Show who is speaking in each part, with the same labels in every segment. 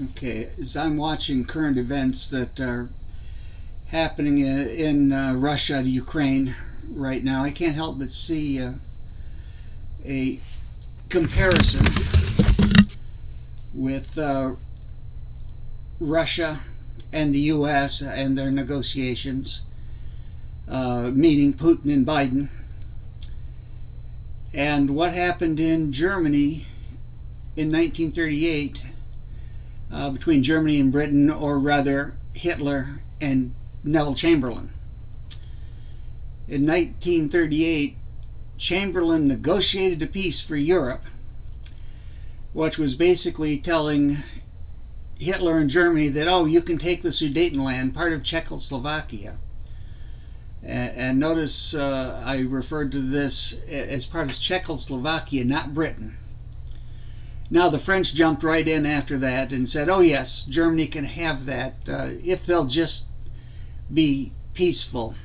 Speaker 1: Okay, as I'm watching current events that are happening in Russia to Ukraine right now, I can't help but see a comparison with Russia and the U.S. and their negotiations, meaning Putin and Biden, and what happened in Germany in 1938 between Germany and Britain, or rather Hitler and Neville Chamberlain. In 1938, Chamberlain negotiated a peace for Europe, which was basically telling Hitler and Germany that, oh, you can take the Sudetenland, part of Czechoslovakia. And notice I referred to this as part of Czechoslovakia, not Britain. Now the French jumped right in after that and said, oh yes, Germany can have that if they'll just be peaceful.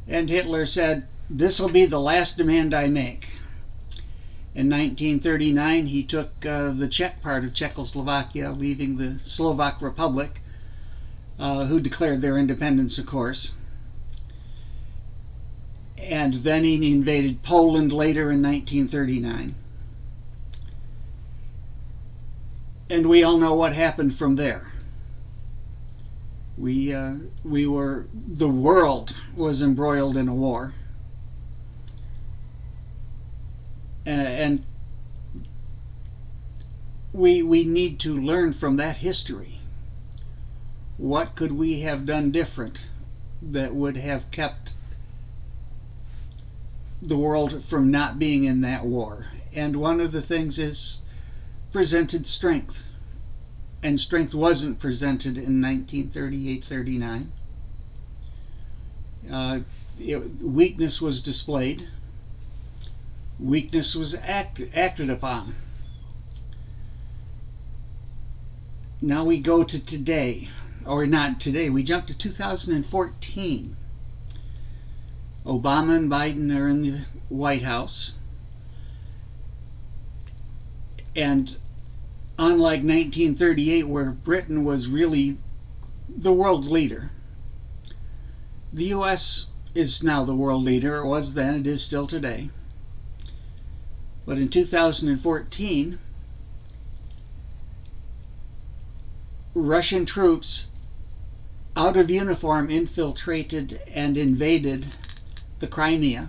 Speaker 1: And Hitler said, this will be the last demand I make. In 1939, he took the Czech part of Czechoslovakia, leaving the Slovak Republic, who declared their independence, of course. And then he invaded Poland later in 1939. And we all know what happened from there. The world was embroiled in a war. And we need to learn from that history. What could we have done different that would have kept the world from not being in that war? And one of the things is presented strength. And strength wasn't presented in 1938-39. Weakness was displayed. Weakness was acted upon. Now we go to today, or not today, we jump to 2014. Obama and Biden are in the White House. And unlike 1938, where Britain was really the world leader, the U.S. is now the world leader. It was then, it is still today. But in 2014, Russian troops out of uniform infiltrated and invaded the Crimea.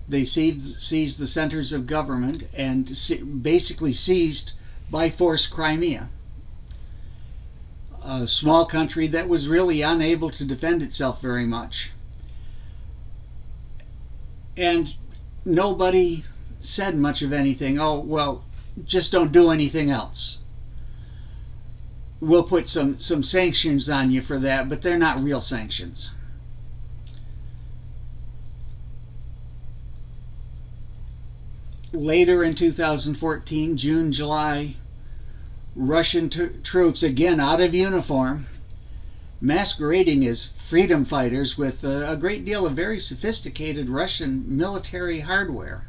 Speaker 1: They seized the centers of government and basically seized by force Crimea, a small country that was really unable to defend itself very much. And nobody said much of anything. Oh, well, just don't do anything else. We'll put some sanctions on you for that, but they're not real sanctions. Later in 2014, June, July, Russian troops, again out of uniform, masquerading as freedom fighters with a great deal of very sophisticated Russian military hardware.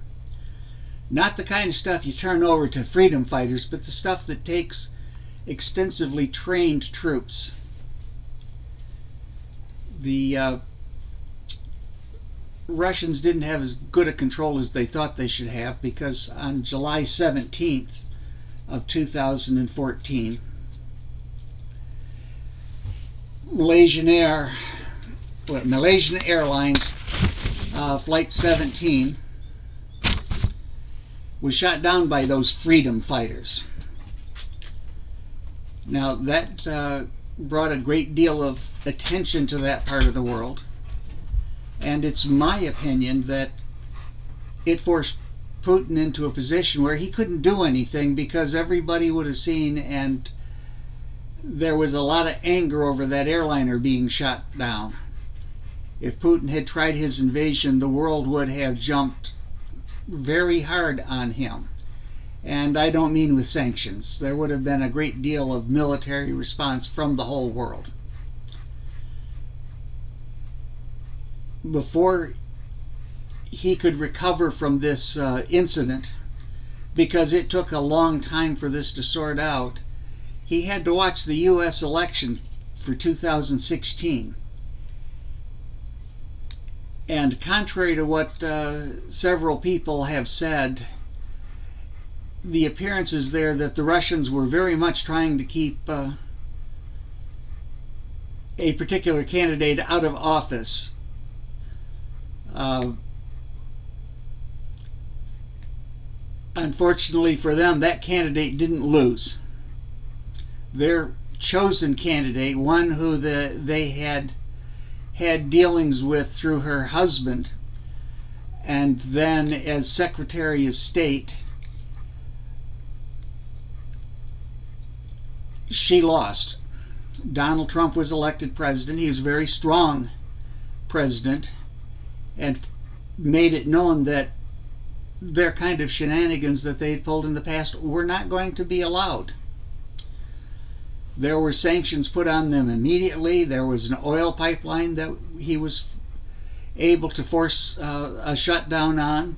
Speaker 1: Not the kind of stuff you turn over to freedom fighters, but the stuff that takes extensively trained troops. The Russians didn't have as good a control as they thought they should have, because on July 17th of 2014, Malaysian Airlines Flight 17 was shot down by those freedom fighters. Now that brought a great deal of attention to that part of the world. And it's my opinion that it forced Putin into a position where he couldn't do anything, because everybody would have seen, and there was a lot of anger over that airliner being shot down. If Putin had tried his invasion, the world would have jumped very hard on him. And I don't mean with sanctions. There would have been a great deal of military response from the whole world. Before he could recover from this incident, because it took a long time for this to sort out, he had to watch the U.S. election for 2016. And contrary to what several people have said, the appearance is there that the Russians were very much trying to keep a particular candidate out of office. Unfortunately for them, that candidate didn't lose. Their chosen candidate, one who they had dealings with through her husband, and then as Secretary of State, she lost. Donald Trump was elected president. He was a very strong president and made it known that their kind of shenanigans that they'd pulled in the past were not going to be allowed. There were sanctions put on them immediately. There was an oil pipeline that he was able to force a shutdown on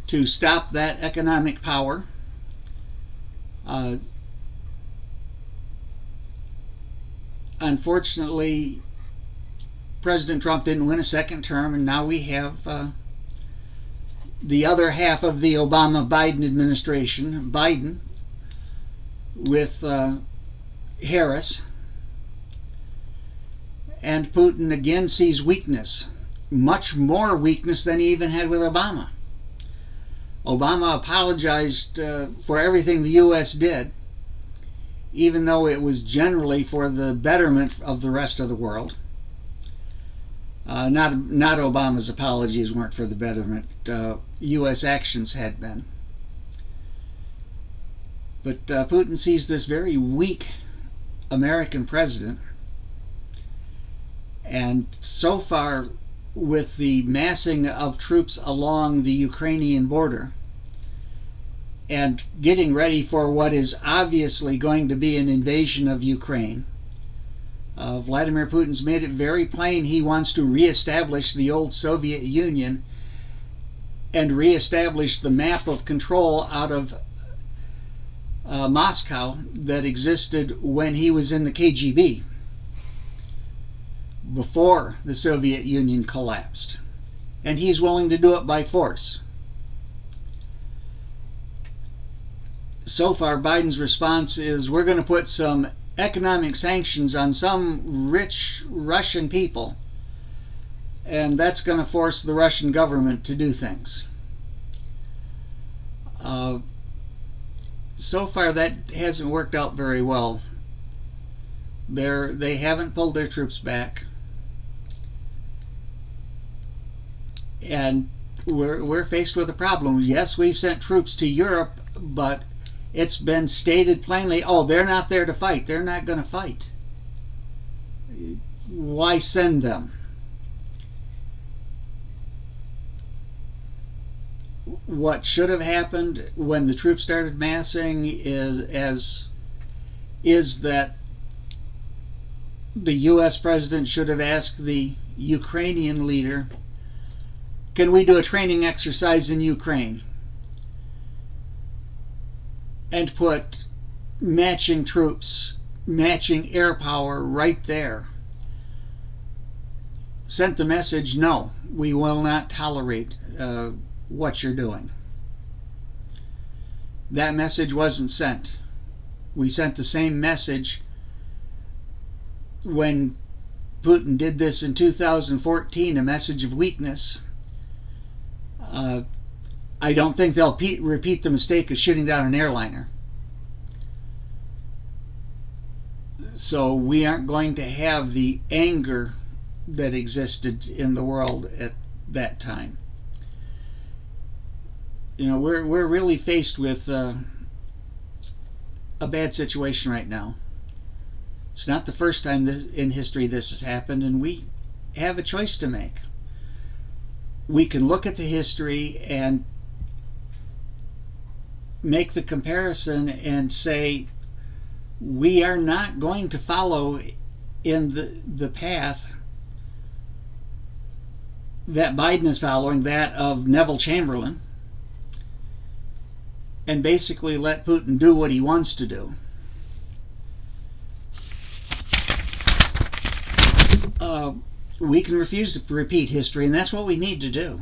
Speaker 1: to stop that economic power. Unfortunately, President Trump didn't win a second term, and now we have the other half of the Obama-Biden administration, Biden, with Harris. And Putin again sees weakness, much more weakness than he even had with Obama. Obama apologized for everything the U.S. did, even though it was generally for the betterment of the rest of the world. Not Obama's apologies weren't for the betterment. U.S. actions had been. But Putin sees this very weak American president, and so far, with the massing of troops along the Ukrainian border and getting ready for what is obviously going to be an invasion of Ukraine, Vladimir Putin's made it very plain he wants to reestablish the old Soviet Union and reestablish the map of control out of Moscow that existed when he was in the KGB, before the Soviet Union collapsed. And he's willing to do it by force. So far, Biden's response is, we're going to put some economic sanctions on some rich Russian people, and that's going to force the Russian government to do things. So far, that hasn't worked out very well. They haven't pulled their troops back. And we're faced with a problem. Yes, we've sent troops to Europe, but it's been stated plainly, oh, they're not there to fight. They're not going to fight. Why send them? What should have happened when the troops started massing is that the U.S. president should have asked the Ukrainian leader, can we do a training exercise in Ukraine? And put matching troops, matching air power right there. Sent the message, no, we will not tolerate what you're doing. That message wasn't sent. We sent the same message when Putin did this in 2014, a message of weakness. I don't think they'll repeat the mistake of shooting down an airliner. So we aren't going to have the anger that existed in the world at that time. You know, we're really faced with a bad situation right now. It's not the first time in history this has happened, and we have a choice to make. We can look at the history and make the comparison and say, we are not going to follow in the path that Biden is following, that of Neville Chamberlain, and basically let Putin do what he wants to do. we can refuse to repeat history, and that's what we need to do.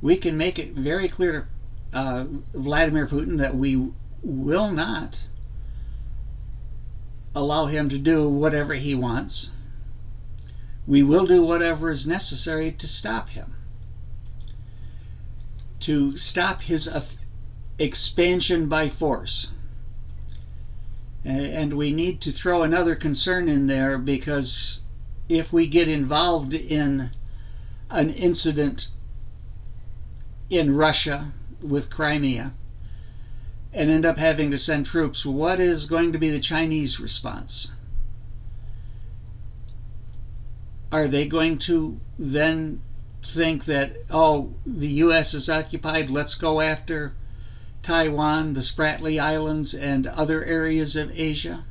Speaker 1: We can make it very clear to Vladimir Putin that we will not allow him to do whatever he wants. We will do whatever is necessary to stop him, to stop his expansion by force. And we need to throw another concern in there, because if we get involved in an incident in Russia with Crimea and end up having to send troops, what is going to be the Chinese response? Are they going to then think that, oh, the U.S. is occupied, let's go after Taiwan, the Spratly Islands, and other areas of Asia?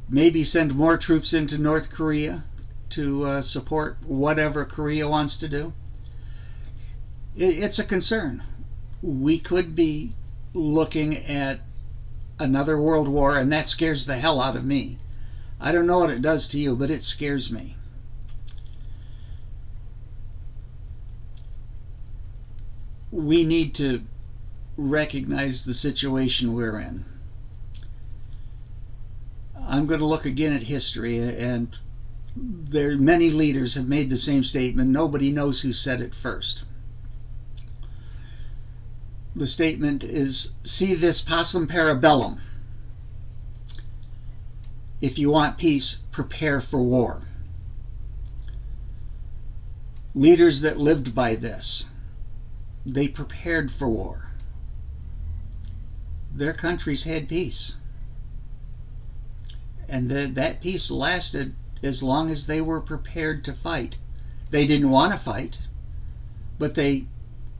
Speaker 1: Maybe send more troops into North Korea to support whatever Korea wants to do? It's a concern. We could be looking at another world war, and that scares the hell out of me. I don't know what it does to you, but it scares me. We need to recognize the situation we're in. I'm going to look again at history, and many leaders have made the same statement. Nobody knows who said it first. The statement is, "Si vis pacem para bellum." If you want peace, prepare for war. Leaders that lived by this, they prepared for war. Their countries had peace. And that peace lasted as long as they were prepared to fight. They didn't want to fight, but they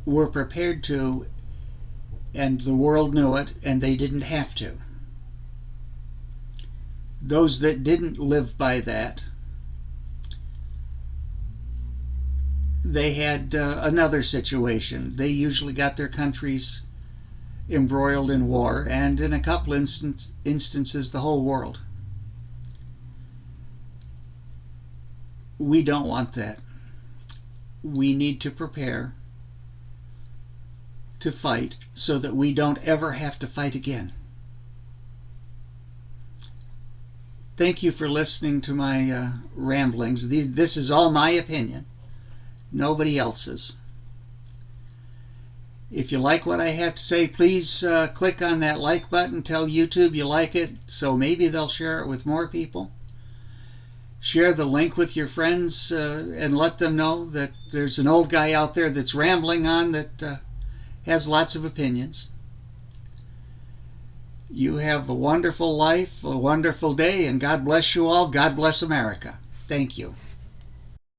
Speaker 1: were prepared to, and the world knew it, and they didn't have to. Those that didn't live by that, they had another situation. They usually got their countries embroiled in war, and in a couple instances, the whole world. We don't want that. We need to prepare to fight so that we don't ever have to fight again. Thank you for listening to my ramblings. This is all my opinion, nobody else's. If you like what I have to say, please click on that like button. Tell YouTube you like it, so maybe they'll share it with more people. Share the link with your friends and let them know that there's an old guy out there that's rambling on that has lots of opinions. You have a wonderful life, a wonderful day, and God bless you all. God bless America. Thank you.